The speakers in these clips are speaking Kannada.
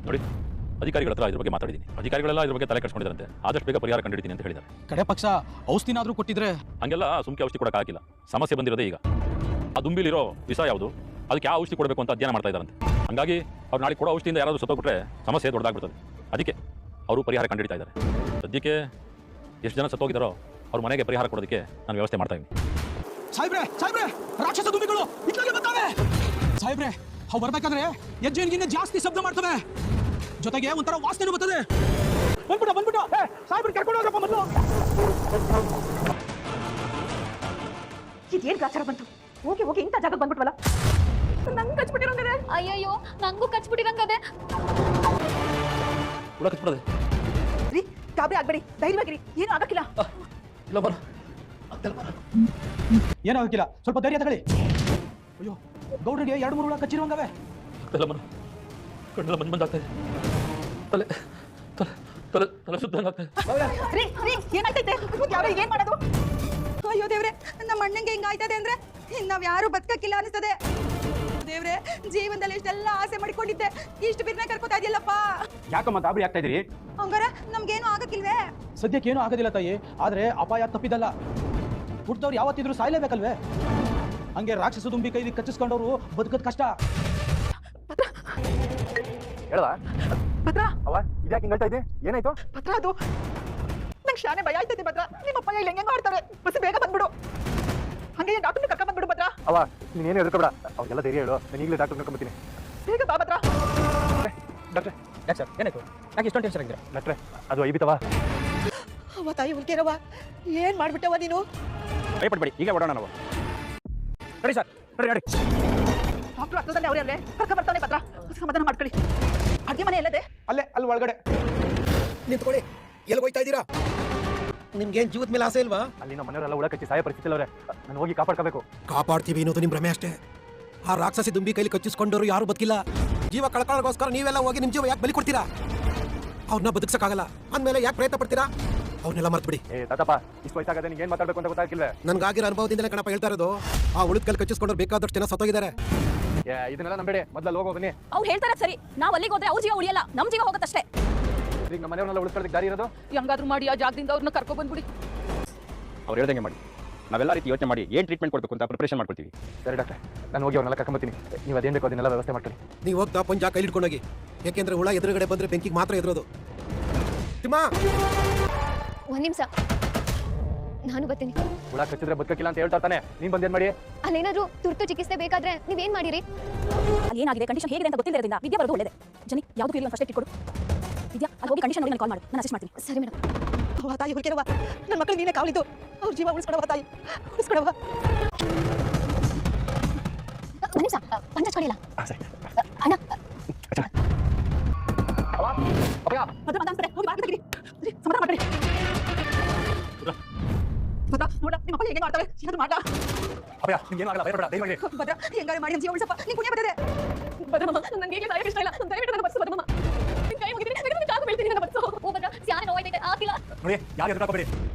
ನೋಡಿ, ಅಧಿಕಾರಿಗಳ ಹತ್ರ ಇದ್ರ ಬಗ್ಗೆ ಮಾತಾಡಿದ್ದೀನಿ. ಅಧಿಕಾರಿಗಳೆಲ್ಲ ಇದ್ರ ಬಗ್ಗೆ ತಲೆ ಕೆಡಿಸ್ಕೊಂಡಿದ್ದಾರಂತೆ. ಆದಷ್ಟು ಬೇಗ ಪರಿಹಾರ ಕಂಡುಹಿಡಿತೀನಿ ಅಂತ ಹೇಳಿದ್ದಾರೆ. ಕಡೆ ಪಕ್ಷ ಔಷಧಿನಾದ್ರೂ ಕೊಟ್ಟಿದ್ರೆ. ಹಂಗೆಲ್ಲ ಸುಮ್ಕೆ ಔಷಧಿ ಕೊಡೋಕ್ಕಾಗಿಲ್ಲ. ಸಮಸ್ಯೆ ಬಂದಿರೋದೇ ಈಗ. ಆ ದುಂಬಿಲಿರೋ ವಿಷ ಯಾವುದು, ಅದಕ್ಕೆ ಯಾವ ಔಷಧಿ ಕೊಡಬೇಕು ಅಂತ ಅಧ್ಯಯನ ಮಾಡ್ತಾ ಇದ್ದಾರಂತೆ. ಹಂಗಾಗಿ ಅವ್ರು ನಾಳೆ ಕೊಡೋ ಔಷಧಿಯಿಂದ ಯಾರಾದರೂ ಸತ್ತೋಗ್ಬಿಟ್ರೆ ಸಮಸ್ಯೆ ದೊಡ್ಡದಾಗ್ಬಿಡ್ತದೆ. ಅದಕ್ಕೆ ಅವರು ಪರಿಹಾರ ಕಂಡುಹಿಡಿತಾ ಇದ್ದಾರೆ. ಸದ್ಯಕ್ಕೆ ಎಷ್ಟು ಜನ ಸತ್ತೋಗಿದ್ದಾರೋ ಅವ್ರ ಮನೆಗೆ ಪರಿಹಾರ ಕೊಡೋದಕ್ಕೆ ನಾನು ವ್ಯವಸ್ಥೆ ಮಾಡ್ತಾ ಇದ್ದೀನಿ. ಸಾಹೇಬ್ರೆ, ಸಾಹೇಬ್ರೆ, ರಾಕ್ಷಸ ದುಂಬಿಗಳು ಇತ್ಲಾಗೆ ಬರ್ತಾವೆ. ಸಾಹೇಬ್ರೆ, ಅವು ಬರ್ಬೇಕಾದ್ರೆ ಹೆಜ್ಜೆಗಿನ್ನ ಜಾಸ್ತಿ ಶಬ್ದ ಮಾಡ್ತವೆ, ಜೊತೆಗೆ ಒಂಥರ ವಾಸನೆ ಬರ್ತದೆ. ಬಂದ್ಬಿಟ್ಟ ಸಾಹೇಬ್ರೆ, ಕರ್ಕೊಂಡು ಹೋಗ್ರಪ್ಪ ಮೊದಲು. ಇದೇನ್ ಗಾಚಾರ ಬಂತು? ಹೋಗಿ ಹೋಗಿ ಇಂಥ ಜಾಗಕ್ಕೆ ಬಂದ್ಬಿಟ್ವಲ್ಲ. ನಂಗೆ ಕಚ್ಬಿಟ್ಟಿರಂಗದೆ. ಅಯ್ಯಯ್ಯೋ, ನಂಗೂ ಕಚ್ಬಿಟ್ಟಿರಂಗದೆ. ಕೂಡ ಕಚ್ಬಿಡದೆ ರೀ, ಗಾಬರಿ ಆಗ್ಬೇಡಿ, ಧೈರ್ಯವಾಗಿರಿ, ಏನು ಆಗಕ್ಕಿಲ್ಲ. ಇಲ್ಲ ಬರ, ಏನಾಗಕ್ಕಿಲ್ಲ, ಸ್ವಲ್ಪ ಧೈರ್ಯ ತಗೊಳ್ಳಿ. ಅಯ್ಯೋ, ಗೌಡ್ರಿಗೆ 2-3 ಹುಳ ಕಚ್ಚಿರುವಂಗವೆ. ಆಗ್ತಾಯಿಲ್ಲ ಮನ, ಕಣ್ಣೆಲ್ಲ ಮಂಜಾಗ್ತಾ ಇದೆ. ತಲೆ ತಲೆ ತಲೆ ತಲೆ ಸುದ್ದಂಗೆ ಆಗ್ತಾ ಇದೆ. ರೀ ರೀ, ಏನಾಗ್ತೈತೆ? ಯಾರು ಏನ್ ಮಾಡೋದು? ಅಯ್ಯೋ ದೇವ್ರೆ, ನಮ್ಮ ಅಣ್ಣಂಗೆ ಹಿಂಗ ಆಯ್ತದೆ ಅಂದ್ರೆ ನಾವ್ ಯಾರು ಬದುಕಕ್ಕಿಲ್ಲ ಅನಿಸ್ತದೆ. ದೇವ್ರೆ, ಜೀವನದಲ್ಲಿ ಇಷ್ಟೆಲ್ಲ ಆಸೆ ಮಾಡಿಕೊಂಡಿದ್ದೆ, ಇಷ್ಟು ಬಿರ್ನೆ ಕರ್ಕೋತಾ ಇದೆಯಲ್ಲಪ್ಪ. ಯಾಕಮ್ಮ ಗಾಬರಿ ಆಗ್ತಾ ಇದ್ದೀರಿ? ಹಂಗಾರ ನಮ್ಗೇನು ಆಗಕ್ಕಿಲ್ವೇ? ಸದ್ಯಕ್ಕೇನು ಆಗೋದಿಲ್ಲ ತಾಯಿ, ಆದ್ರೆ ಅಪಾಯ ತಪ್ಪಿದಲ್ಲ. ಹುಟ್ಟಿದವ್ರು ಯಾವತ್ತಿದ್ರು ಸಾಯ್ಲೇಬೇಕಲ್ವೇ? ಹಂಗೆ ರಾಕ್ಷಸ ದುಂಬಿ ಕೈಲಿ ಕಚ್ಚಿಸ್ಕೊಂಡವ್ರು ಬದುಕದ್ ಕಷ್ಟ. ಹೇಳವಾ ಭದ್ರ, ಅವ ಇದ್ಯಾಕೆ ಹಿಂಗ್ ಹೇಳ್ತಾ ಇದ್ದೆ? ಏನಾಯ್ತು? ಭದ್ರ, ಅದು ನಂಗೆ ಶಾನೆ ಭಯ ಆಯ್ತೈತಿ ಭದ್ರ. ನಿಮ್ಮಪ್ಪ ಇಲ್ಲಿ ಹೆಂಗೆ ಮಾಡ್ತಾರೆ? ಬಸ್ ಬೇಗ ಬಂದ್ಬಿಡು. ಹಂಗೆ ಡಾಕ್ಟರ್ನ ಕರ್ಕೊಂಡ್ ಬಂದ್ಬಿಡು ಭದ್ರ. ಅವ ನೀನೇನು ಹೆದರ್ಕೋಬೇಡ, ಅವ್ರಿಗೆಲ್ಲ ಧೈರ್ಯ ಹೇಳು. ನಾನು ಈಗಲೇ ಡಾಕ್ಟರ್ ಕರ್ಕೊಂಡ್ಬರ್ತೀನಿ. ಬೇಗ ಬಾ ಭದ್ರ. ಡಾಕ್ಟ್ರೆ, ಯಾಕೆ ಸರ್, ಏನಾಯ್ತು? ಯಾಕೆ ಇಷ್ಟೊಂದು ಟೆನ್ಷನ್ ಆಗಿದ್ದೀರಾ? ಡಾಕ್ಟ್ರೆ, ಅದು ಐಬಿತವ. ಅವ್ವ ತಾಯಿ ಹುಲ್ಕೇರವ್ವ, ಏನ್ ಮಾಡ್ಬಿಟ್ಟವ ನೀನು? ಭಯಪಡ್ಬೇಡಿ, ಈಗ ಓಡೋಣ ನಾವು. ನಡಿ ಸರ್, ನಡಿ. ಡಾಕ್ಟರ್ ಹತ್ರದಲ್ಲಿ ಅವ್ರೆ ಅಲ್ಲೇ ಕರ್ಕೊಂಡ್ ಬರ್ತಾನೆ ಭದ್ರ. ಸಮಾಧಾನ ಮಾಡ್ಕೊಳ್ಳಿ. ಅಡ್ಗೆ ಮನೆ ಎಲ್ಲದೆ? ಅಲ್ಲಿ ಒಳಗಡೆ ನಿಂತ್ಕೊಳ್ಳಿ. ಎಲ್ಲಿ ಹೋಯ್ತಾ ಇದ್ದೀರಾ? ನಿಮ್ಗೇನ್ ಜೀವದ ಮೇಲೆ ಆಸೆ ಇಲ್ವಾ? ಅಲ್ಲಿ ನಮ್ಮ ಮನೆಯವರೆಲ್ಲ ಹುಳ ಕಚ್ಚಿ ಸಾಯೋ ಪರಿಸ್ಥಿತಿ ಅವ್ರೆ. ನಾನು ಹೋಗಿ ಕಾಪಾಡ್ಕೋಬೇಕು. ಕಾಪಾಡ್ತೀವಿ ಅನ್ನೋದು ನಿಮ್ ಭ್ರಮೆ ಅಷ್ಟೇ. ಆ ರಾಕ್ಷಸಿ ದುಂಬಿ ಕೈಲಿ ಕಚ್ಚಿಸ್ಕೊಂಡವರು ಯಾರು ಬದುಕಿಲ್ಲ. ಜೀವ ಕಳ್ಕೊಳ್ಳೋಗೋಸ್ಕರ ನೀವೆಲ್ಲ ಹೋಗಿ ನಿಮ್ ಜೀವ ಯಾಕೆ ಬಲಿ ಕೊಡ್ತೀರಾ? ಅವ್ರನ್ನ ಬದುಕ್ಸಕ್ಕಾಗಲ್ಲ ಅಂದ್ಮೇಲೆ ಯಾಕೆ ಪ್ರಯತ್ನ ಪಡ್ತೀರಾ? ಅವ್ರನ್ನೆಲ್ಲ ಮರ್ತ್ಬಿಡಿ. ತಾತಪ್ಪ, ಇಷ್ಟು ವಯಸ್ಸಾಗದೆ ನಿಂಗೆ ಏನ್ ಮಾತಾಡ್ಬೇಕು ಅಂತ ಗೊತ್ತಾಗಿಲ್ವೇ? ನನ್ಗಾಗಿರೋ ಅನುಭವದಿಂದಲೇ ಕಣಪ್ಪ ಹೇಳ್ತಾ ಇರೋದು. ಆ ಉಳಿದ ಕೈಲಿ ಕಚ್ಚಿಸ್ಕೊಂಡ್ರು ಬೇಕಾದಷ್ಟು ಜನ ಸತ್ತೋಗಿದ್ದಾರೆ. ಇದನ್ನೆಲ್ಲ ನಂಬೇಡಿ, ಮೊದಲು ಹೋಗೋ ಬನ್ನಿ. ಅವ್ರು ಹೇಳ್ತಾರೆ ಸರಿ, ನಾವ್ ಅಲ್ಲಿಗೆ ಹೋದ್ರೆ ಅವ್ರ ಜೀವ ಉಳಿಯಲ್ಲ, ನಮ್ ಜೀವ ಹೋಗತ್ತಷ್ಟೇ. ಈಗ ನಮ್ಮ ಮನೆಯವನ್ನೆಲ್ಲ ಉಳಿಸ್ಕೊಳ್ಳೋದಕ್ಕೆ ದಾರಿ ಇರೋದು ಹೆಂಗಾದ್ರೂ ಮಾಡಿ ಆ ಜಾಗದಿಂದ ಅವ್ರನ್ನ ಕರ್ಕೊ ಬಂದ್ಬಿಡಿ. ಅವ್ರು ಹೇಳ್ದಂಗೆ ಮಾಡಿ. ನಾವೆಲ್ಲ ರೀತಿ ಯೋಚನೆ ಮಾಡಿ ಏನು ಟ್ರೀಟ್ಮೆಂಟ್ ಕೊಡಬೇಕು ಅಂತ ಪ್ರಿಪರೇಷನ್ ಮಾಡ್ಕೊಳ್ತೀವಿ. ಸರಿ ಡಾಕ್ಟ್ರೆ, ನಾನು ಹೋಗಿ ಅವ್ರನ್ನೆಲ್ಲ ಕರ್ಕೊಂಡ್ಬರ್ತೀನಿ. ನೀವು ಅದೇನು ಬೇಕು ಅದನ್ನೆಲ್ಲ ವ್ಯವಸ್ಥೆ ಮಾಡ್ಕೊಳ್ಳಿ. ನೀವು ಹೋಗ್ತಾ ಪಂಜ ಕೈಲಿ ಇಟ್ಕೊಂಡೋಗಿ, ಯಾಕೆಂದ್ರೆ ಹುಳ ಎದುರುಗಡೆ ಬಂದ್ರೆ ಬೆಂಕಿಗೆ ಮಾತ್ರ ಎದುರೋದು. ತಿಮ್ಮ, ಒಂದ್ ನಿಮಿಷ, ನಾನು ಬರ್ತೀನಿ. ಹುಳ ಕಚ್ಚಿದ್ರೆ ಬದುಕಿಲ್ಲ ಅಂತ ಹೇಳ್ತಾ ತಾನೆ, ನೀನ್ ಬಂದೇನ್ ಮಾಡಿ? ಅಲ್ಲೇನಾದ್ರೂ ತುರ್ತು ಚಿಕಿತ್ಸೆ ಬೇಕಾದ್ರೆ ನೀವೇನ್ ಮಾಡಿರಿ? ಏನಾಗಿದೆ, ಕಂಡೀಷನ್ ಹೇಗಿದೆ ಅಂತ ಗೊತ್ತಿಲ್ಲದ್ರಿಂದ ವಿದ್ಯಾ ಬರೋದು ಒಳ್ಳೇದೆ. ಜನಿ, ಯಾವ್ದು ಫೀಲ್ ಫಸ್ಟ್ ಏಡ್ ಕೊಡು. ವಿದ್ಯಾ, ಅಲ್ಲಿ ಹೋಗಿ ಕಂಡೀಷನ್ ನೋಡಿ ನಾನು ಕಾಲ್ ಮಾಡು, ನಾನು ಅಸಿಸ್ಟ್ ಮಾಡ್ತೀನಿ. ಸರಿ ಮೇಡಮ್. ಅವ್ವ ತಾಯಿ ಹುಲ್ಕೇರವ್ವ, ನನ್ನ ಮಕ್ಕಳು ನೀನೇ ಕಾವಲಿದ್ದು, ಅವ್ರ ಜೀವ ಉಳಿಸ್ಕೊಡವ ತಾಯಿ, ಉಳಿಸ್ಕೊಡವ. ಒಂದ್ ನಿಮಿಷ, ಪಂಚಾಚ್ಕೊಂಡಿಲ್ಲ ಅಣ್ಣ. ಭದ್ರ ಬಂದ ಅನ್ಸ್ತಾರೆ, ಹೋಗಿ ಬಾಗಿಲು ತೆಗೀರಿ. ಸಮಾಧಾನ ಮಾಡ್ರಿ. ಭದ್ರ, ನೋಡ ನಿಮ್ಮ ಅಪ್ಪ ಹೇಗೆ ಮಾಡ್ತಾರೆ, ಏನಾದ್ರು ಮಾಡ್ಲಾ? ಅಪ್ಪಯ್ಯ, ನಿಮ್ಗೆ ಏನಾಗಲ್ಲ, ಭಯಪಡ, ಧೈರ್ಯವಾಗಿ. ಭದ್ರ, ಹೆಂಗಾರೆ ಮಾಡಿ ನಮ್ಮ ಜೀವ ಉಳಿಸಪ್ಪ, ನೀನ್ ಪುಣ್ಯ ಬರ್ತದೆ. ಭದ್ರ ಮಾಮ, ನನಗೆ ಹೇಗೆ ಸಾಯಕ್ಕೆ ಇಷ್ಟ ಇಲ್ಲ, ದಯವಿಟ್ಟು ನನ್ನ ಬಸ್ಸು ಭದ್ರ ಮಾಮ. ನಿನ್ ಕೈ ಮುಗಿದ್ರೆ ನಾನು ಕಾಲು ಬೀಳ್ತೀನಿ, ನನ್ನ ಬಸ್ಸು. ಓ ಭದ್ರ, ಸ್ಯಾನೆ ನೋವಾಯ್ತೈತೆ, ಆಗಿಲ್ಲ. ನೋಡಿ, ಯಾರು ಎದುರಾಗಬೇಡಿ,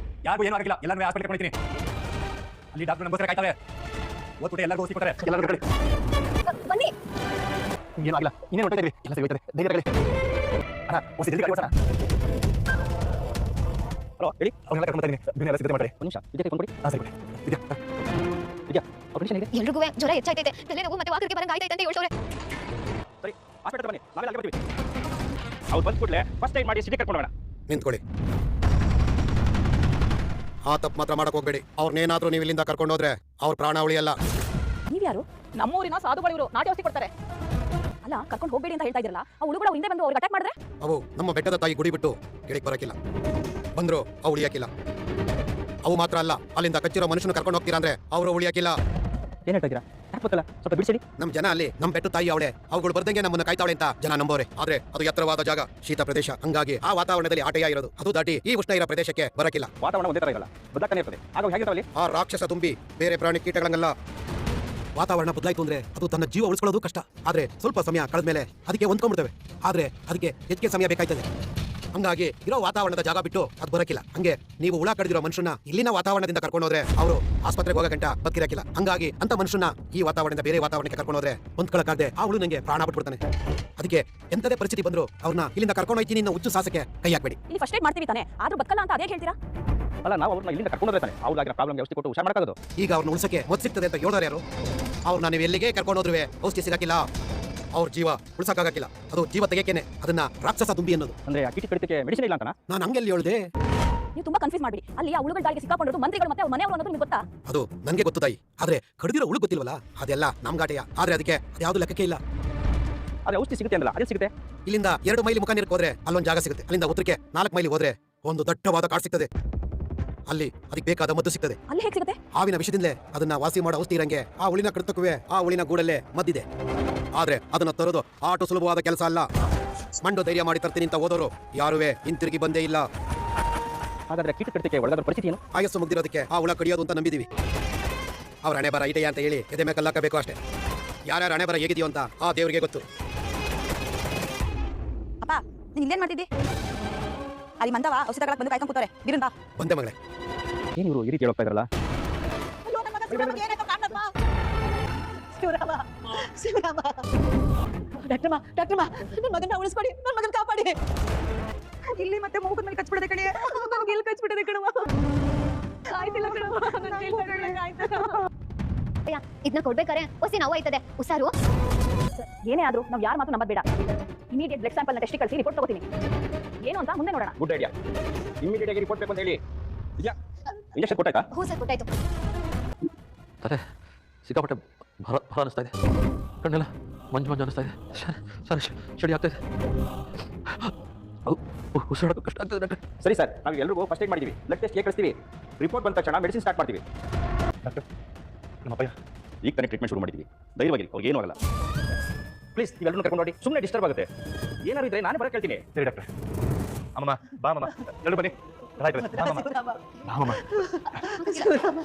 ಯಾರಿಗೂ ಏನೂ ಆಗಿಲ್ಲ. ಎಲ್ಲರೂ ಹಾಸ್ಪಿಟಲ್ ಕರ್ಕೊಂಡಿದ್ದೀನಿ. ಅಲ್ಲಿ ಡಾಕ್ಟರ್ ನಂಬೋಸ್ಕರ ಕಾಯ್ತಾರೆ. ಓದ್ಬಿಟ್ಟು ಎಲ್ಲರಿಗೂ ಓದಿಸಿ ಕೊಡ್ತಾರೆ. ಎಲ್ಲರೂ ಕಡೆ ಬನ್ನಿ. ನಿಮ್ಗೆ ಏನೂ ಆಗಿಲ್ಲ, ಇನ್ನೇನು ಹೊರಟಿದ್ದೀವಿ, ಎಲ್ಲ ಸರಿ ಹೋಗ್ತದೆ. ಧೈರ್ಯ ತಗೊಳ್ಳಿ. ಅಣ್ಣ, ಓದಿಸಿ ಜಲ್ದಿ ಗಾಡಿ ಓಡಿಸೋಣ. ಹಲೋ, ಹೇಳಿ. ಅವ್ರನ್ನೆಲ್ಲ ಕರ್ಕೊಂಡು ಬರ್ತೀನಿ. ಇದನ್ನೆಲ್ಲ ಸಿದ್ಧತೆ ಮಾಡ್ರಿ. ಒಂದು ನಿಮಿಷ, ವಿದ್ಯಾ ಕರ್ಕೊಂಡು ಹಾಂ, ಸರಿ ಇದೆಯಾ ವಿದ್ಯಾ, ಅವ್ರ ಕಂಡೀಷನ್ ಹೇಗಿದೆ? ಎಲ್ರಿಗೂ ಜ್ವರ ಹೆಚ್ಚಾಯ್ತೈತೆ, ತಲೆ ನೋವು ಮತ್ತೆ ವಾಕರಿಗೆ ಬರಂಗ ಆಯ್ತೈತೆ ಅಂತ ಹೇಳ್ಸೋರೆ. ಸರಿ, ಹಾಸ್ಪಿಟಲ್ ಬನ್ನಿ, ನಾವೆಲ್ಲ ಅಲ್ಲಿಗೆ ಬರ್ತೀವಿ. ಅವ್ರು ಬಂದ್ಬಿಟ್ಲೆ ಫಸ್ಟ್ ಏಡ್ ಮಾಡಿ ಸಿಟಿ ಕರ್ಕೊಂಡು ಹೋಗೋಣ. ನಿಂತ್ಕೊಳ್ಳಿ. ಆ ತಪ್ಪು ಮಾತ್ರ ಮಾಡಕ್ ಹೋಗ್ಬೇಡಿ. ಅವ್ರನ್ನೇನಾದ್ರೂ ನೀವು ಇಲ್ಲಿಂದ ಕರ್ಕೊಂಡು ಹೋದ್ರೆ ಅವ್ರ ಪ್ರಾಣ ಉಳಿಯಲ್ಲ. ನೀವ್ಯಾರು? ನಮ್ಮೂರಿನ ಸಾಧುಗಳು ಇವರು, ನಾಟಿ ಔಷಧಿ ಕೊಡ್ತಾರೆ. ಅಲ್ಲ, ಕರ್ಕೊಂಡು ಹೋಗ್ಬೇಡಿ ಅಂತ ಹೇಳ್ತಾ ಇದ್ರಲ್ಲ, ಆ ಹುಡುಗರು ಹಿಂದೆ ಬಂದು ಅವ್ರಿಗೆ ಅಟ್ಯಾಕ್ ಮಾಡಿದ್ರೆ? ಅವು ನಮ್ಮ ಬೆಟ್ಟದ ತಾಯಿ ಗುಡಿ ಬಿಟ್ಟು ಕೆಳಗೆ ಬರಕಿಲ್ಲ. ಬಂದ್ರು ಅವು ಉಳಿಯಕ್ಕಿಲ್ಲ. ಅವು ಮಾತ್ರ ಅಲ್ಲ, ಅಲ್ಲಿಂದ ಕಚ್ಚಿರೋ ಮನುಷ್ಯನ ಕರ್ಕೊಂಡು ಹೋಗ್ತೀರಾ ಅಂದ್ರೆ ಅವರು ಉಳಿಯಕ್ಕಿಲ್ಲ. ಏನು ಹೇಳ್ತಾ ಇದ್ದೀರಾ? ಯಾಕೆ ಗೊತ್ತಲ್ಲ, ಸ್ವಲ್ಪ ಬಿಡಿಸಿಡಿ. ನಮ್ ಜನ ಅಲ್ಲಿ ನಮ್ಮ ಬೆಟ್ಟು ತಾಯಿ ಅವಳೆ, ಅವುಗಳು ಬರ್ದಂಗೆ ನಮ್ಮನ್ನ ಕಾಯ್ತಾವಳೆ ಅಂತ ಜನ ನಂಬೋರೆ. ಆದ್ರೆ ಅದು ಎತ್ತರವಾದ ಜಾಗ, ಶೀತ ಪ್ರದೇಶ, ಹಂಗಾಗಿ ಆ ವಾತಾವರಣದಲ್ಲಿ ಆಟೆಯ ಇರೋದು. ಅದು ದಾಟಿ ಈ ಉಷ್ಣ ಇರೋ ಪ್ರದೇಶಕ್ಕೆ ಬರಕಿಲ್ಲ. ವಾತಾವರಣ ಒಂದೇ ತರ ಇರಲ್ಲ, ಬದಲಾಗ್ತಾನೆ ಇರ್ತದೆ. ಆಗ ಹೇಗಿರ್ತಾವಲ್ಲಿ ಆ ರಾಕ್ಷಸ ತುಂಬಿ ಬೇರೆ ಪ್ರಾಣಿ ಕೀಟಗಳಂಗಲ್ಲ. ವಾತಾವರಣ ಬದಲಾಯ್ತು ಅಂದ್ರೆ ಅದು ತನ್ನ ಜೀವ ಉಳಿಸ್ಕೊಳ್ಳೋದು ಕಷ್ಟ. ಆದ್ರೆ ಸ್ವಲ್ಪ ಸಮಯ ಕಳೆದ್ಮೇಲೆ ಅದಕ್ಕೆ ಹೊಂದ್ಕೊಂಡ್ಬಿಡ್ತವೆ. ಆದ್ರೆ ಅದಕ್ಕೆ ಹೆಚ್ಚಿಗೆ ಸಮಯ ಬೇಕಾಯ್ತದೆ. ಹಂಗಾಗಿ ಇರೋ ವಾತಾವರಣದ ಜಾಗ ಬಿಟ್ಟು ಅದು ಬರಕಿಲ್ಲ. ಹಂಗೆ ನೀವು ಹುಳ ಕಡಿದಿರೋ ಮನುಷ್ಯನ ಇಲ್ಲಿನ ವಾತಾವರಣದಿಂದ ಕರ್ಕೊಂಡೋದ್ರೆ ಅವರು ಆಸ್ಪತ್ರೆಗೆ ಹೋಗೋ ಗಂಟ ಬದುಕಿರಕಿಲ್ಲ. ಹಂಗಾಗಿ ಅಂತ ಮನುಷ್ಯನ ಈ ವಾತಾವರಣದಿಂದ ಬೇರೆ ವಾತಾವರಣಕ್ಕೆ ಕರ್ಕೊಂಡೋದ್ರೆ ಹೊಂದ್ಕೊಳಕ್ಕಾಗದೆ ಆ ಹುಳು ನಂಗೆ ಪ್ರಾಣ ಬಿಟ್ಬಿಡ್ತಾನೆ. ಅದಕ್ಕೆ ಎಂತದೇ ಪರಿಸ್ಥಿತಿ ಬಂದ್ರು ಅವ್ರನ್ನ ಇಲ್ಲಿಂದ ಕರ್ಕೊಂಡು ಹೋಯ್ತೀನಿ ಅನ್ನೋ ಹುಚ್ಚು ಸಾಸಕ್ಕೆ ಕೈ ಹಾಕ್ಬೇಡಿ. ಇಲ್ಲಿ ಫಸ್ಟ್ ಏಡ್ ಮಾಡ್ತೀವಿ ತಾನೆ, ಆದ್ರೂ ಬಕ್ಕಲ್ಲ ಅಂತ ಅದೇ ಹೇಳ್ತೀರಾ? ಅಲ್ಲ ನಾವು ಅವ್ರನ್ನ ಇಲ್ಲಿಂದ ಕರ್ಕೊಂಡು ತಾನೆ ಅವ್ರಿಗಾಗಿರೋ ಪ್ರಾಬ್ಲಮ್ಗೆ ಔಷಧಿ ಕೊಟ್ಟು ಹುಷಾರ್ ಮಾಡೋದು. ಈಗ ಅವ್ರನ್ನ ಉಳಿಸಕ್ಕೆ ಮೊದ್ ಸಿಗ್ತದೆ ಅಂತ ಹೇಳಿದವರು ಯಾರು? ಅವ್ರನ್ನ ನೀವು ಎಲ್ಲಿಗೆ ಕರ್ಕೊಂಡು ಹೋದ್ರುವೆ ಔಷಧಿ ಸಿಗಕ್ಕಿಲ್ಲ, ಅವ್ರ ಜೀವ ಉಳಿಸಕ್ಕಾಗಕ್ಕಿಲ್ಲ. ಅದು ಜೀವ ತೆಗೆಯಕ್ಕೇನೆ ಅದನ್ನ ರಾಕ್ಷಸ ದುಂಬಿ ಅನ್ನೋದು. ಅಂದ್ರೆ ಆ ಕೀಟಿ ಕಡಿತಕ್ಕೆ ಮೆಡಿಸಿನ್ ಇಲ್ಲ ಅಂತ ನಾನು ಹಂಗೆಲ್ಲಿ ಹೇಳ್ದೆ? ನೀವು ತುಂಬಾ ಕನ್ಫ್ಯೂಸ್ ಮಾಡಿ. ಅಲ್ಲಿ ಆ ಹುಳುಗಳ ದಾಳಿಗೆ ಸಿಕ್ಕಾಕೊಂಡಿರೋದು ಮಂತ್ರಿಗಳು ಮತ್ತೆ ಅವ್ರ ಮನೆಯವರು ಅನ್ನೋದು ನಿಮ್ಗೆ ಗೊತ್ತಾ? ಅದು ನನಗೆ ಗೊತ್ತು ತಾಯಿ, ಆದ್ರೆ ಕಡಿದಿರೋ ಹುಳು ಗೊತ್ತಿಲ್ವಲ್ಲ, ಅದೆಲ್ಲ ನಮ್ ಗಾಟೆಯ. ಆದ್ರೆ ಅದಕ್ಕೆ ಅದ್ಯಾವುದು ಲೆಕ್ಕಕ್ಕೆ ಇಲ್ಲ. ಅದೇ ಔಷಧಿ ಸಿಗುತ್ತೆ ಅಂದಲ್ಲ, ಅದೇ ಸಿಗುತ್ತೆ. ಇಲ್ಲಿಂದ 2 ಮೈಲಿ ಮುಖ ನೀರಕ್ಕೆ ಹೋದ್ರೆ ಅಲ್ಲೊಂದು ಜಾಗ ಸಿಗುತ್ತೆ. ಅಲ್ಲಿಂದ ಉತ್ತರಕ್ಕೆ 4 ಮೈಲಿ ಹೋದ್ರೆ ಒಂದು ದಟ್ಟವಾದ ಕಾಡು ಸಿಗ್ತದೆ. ಅಲ್ಲಿ ಅದಕ್ಕೆ ಬೇಕಾದ ಮದ್ದು ಸಿಗ್ತದೆ. ಅಲ್ಲಿ ಹೇಗೆ ಸಿಗುತ್ತೆ? ಹಾವಿನ ವಿಷಯದಿಂದಲೇ ಅದನ್ನ ವಾಸಿ ಮಾಡೋ ಔಷಧಿ ಇರಂಗೆ ಆ ಹುಳಿನ ಕಡ್ತಕ್ಕುವೆ ಆ ಹುಳಿನ ಗೂಡಲ್ಲೇ ಮದ್ದಿದೆ. ಆದ್ರೆ ಅದನ್ನ ತರೋದು ಆಟೋ ಸುಲಭವಾದ ಕೆಲಸ ಅಲ್ಲ. ಮಂಡು ಧೈರ್ಯ ಮಾಡಿ ತರ್ತೀನಿ ಅಂತ ಹೋದವರು ಯಾರುವೆ ಹಿಂತಿರುಗಿ ಬಂದೇ ಇಲ್ಲ. ಹಾಗಾದ್ರೆ ಕೀಟ ಕಡಿತಕ್ಕೆ ಒಳಗಾದ ಪರಿಸ್ಥಿತಿ ಏನು? ಆಯಸ್ಸು ಮುಗ್ದಿರೋದಕ್ಕೆ ಆ ಹುಳ ಕಡಿಯೋದು ಅಂತ ನಂಬಿದೀವಿ. ಅವ್ರ ಹಣೆ ಬರ ಇಟೆಯ ಅಂತ ಹೇಳಿ ಎದೆ ಮೇಲೆ ಕಲ್ಲಾಕಬೇಕು ಅಷ್ಟೇ. ಯಾರ್ಯಾರ ಹಣೆ ಬರ ಹೇಗಿದೆಯೋ ಅಂತ ಆ ದೇವರಿಗೆ ಗೊತ್ತು. ಅಪ್ಪ ನೀನ್ ಇಲ್ಲೇನ್ ಮಾಡ್ತಿದ್ದಿ? ಅಲ್ಲಿ ಮಂದವ ಔಷಧ ತಗೊಳಕ್ ಬಂದು ಕಾಯ್ಕೊಂಡು ಕೂತಾರೆ. ಬಿರುನ್ ಬಾ. ಬಂದೆ ಮಗಳೇ. ಏನು ಇವರು ಈ ರೀತಿ ಹೇಳೋಗ್ತಾ ಇದ್ರಲ್ಲ? ಅಯ್ಯೋ ನನ್ನ ಮಗ ಶಿವರಾಮಗೆ ಏನಾಯ್ತು ಕಾಣಪ್ಪ. ಶಿವರಾಮ ಡಾಕ್ಟರ್ಮ ನನ್ನ ಮಗನ ಉಳಿಸ್ಕೊಡಿ, ನನ್ನ ಮಗನ ಕಾಪಾಡಿ. ಇಲ್ಲಿ ಮತ್ತೆ ಮೂಗದ ಮೇಲೆ ಕಚ್ಬಿಡದೆ ಕಣೆ, ನನಗೆ ಇಲ್ಲಿ ಕಚ್ಬಿಡದೆ ಕಣವ. ಆಯ್ತಿಲ್ಲ ಕಣವ, ನನ್ನ ಕೈಲಿ ಆಯ್ತು. ಇದನ್ನ ಕೊಡ್ಬೇಕಾರೆ ಹೊಸಿ ನಾವು ಆಯ್ತದೆ ಹುಷಾರು. ಏನೇ ಆದ್ರೂ ನಾವು ಯಾರ ಮಾತು ನಂಬದ್ ಬೇಡ. ಇಮಿಡಿಯೇಟ್ ಬ್ಲಡ್ ಸ್ಯಾಂಪಲ್ ನ ಟೆಸ್ಟ್ ಕಳಿಸಿ ರಿಪೋರ್ಟ್ ತಗೋತೀನಿ. ಏನು ಅಂತ ಮುಂದೆ ನೋಡೋಣ. Good idea. ಇಮಿಡಿಯೇಟ್ ಆಗಿ ರಿಪೋರ್ಟ್ ಬೇಕು ಅಂತ ಹೇಳಿ. ಇದೆಯಾ ಇಂಜೆಕ್ಷನ್ ಕೊಟ್ಟಾಯ್ತಾ? ಹ್ಞೂ ಸರ್ ಕೊಟ್ಟಾಯ್ತು. ಅದೇ ಸಿಕ್ಕಾಪಟ್ಟೆ ಭರ ಭರ ಅನಿಸ್ತಾ ಇದೆ. ಕಣ್ಣೆಲ್ಲ ಮಂಜು ಮಂಜು ಅನಿಸ್ತಾ ಇದೆ. ಸರ್ ಚಳಿ ಆಗ್ತಾ ಇದೆ. ಅದು ಉಸಿರಾಡೋದು ಕಷ್ಟ ಆಗ್ತದೆ ಡಾಕ್ಟರ್. ಸರಿ ಸರ್, ನಾವು ಎಲ್ರಿಗೂ ಫಸ್ಟ್ ಏಡ್ ಮಾಡಿದ್ದೀವಿ. ಬ್ಲಡ್ ಟೆಸ್ಟ್ ಕಳಿಸ್ತೀವಿ. ರಿಪೋರ್ಟ್ ಬಂದ ತಕ್ಷಣ ಮೆಡಿಸಿನ್ ಸ್ಟಾರ್ಟ್ ಮಾಡ್ತೀವಿ. ಡಾಕ್ಟರ್ ನಮ್ಮಪ್ಪಯ್ಯ ಈಗ ತಾನೇ ಟ್ರೀಟ್ಮೆಂಟ್ ಶುರು ಮಾಡಿದ್ದೀವಿ. ಧೈರ್ಯವಾಗಿರಿ, ಅವ್ರಿಗೆ ಏನೂ ಆಗಲ್ಲ. ಪ್ಲೀಸ್ ನೀವೆಲ್ಲರೂ ಕರ್ಕೊಂಡು ನೋಡಿ, ಸುಮ್ಮನೆ ಡಿಸ್ಟರ್ಬ್ ಆಗುತ್ತೆ. ಏನಾದ್ರು ಇದ್ರೆ ನಾನೇ ಬರೋಕೆ ಹೇಳ್ತೀನಿ. ಸರಿ ಡಾಕ್ಟರ್. ಅಮ್ಮಮ್ಮ ಬಾ ಅಮ್ಮಮ್ಮ, ಎಲ್ಲರೂ ಬನ್ನಿ. ಆಯ್ತು ಬಾ ಅಮ್ಮಮ್ಮ. ಶಿವರಾಮ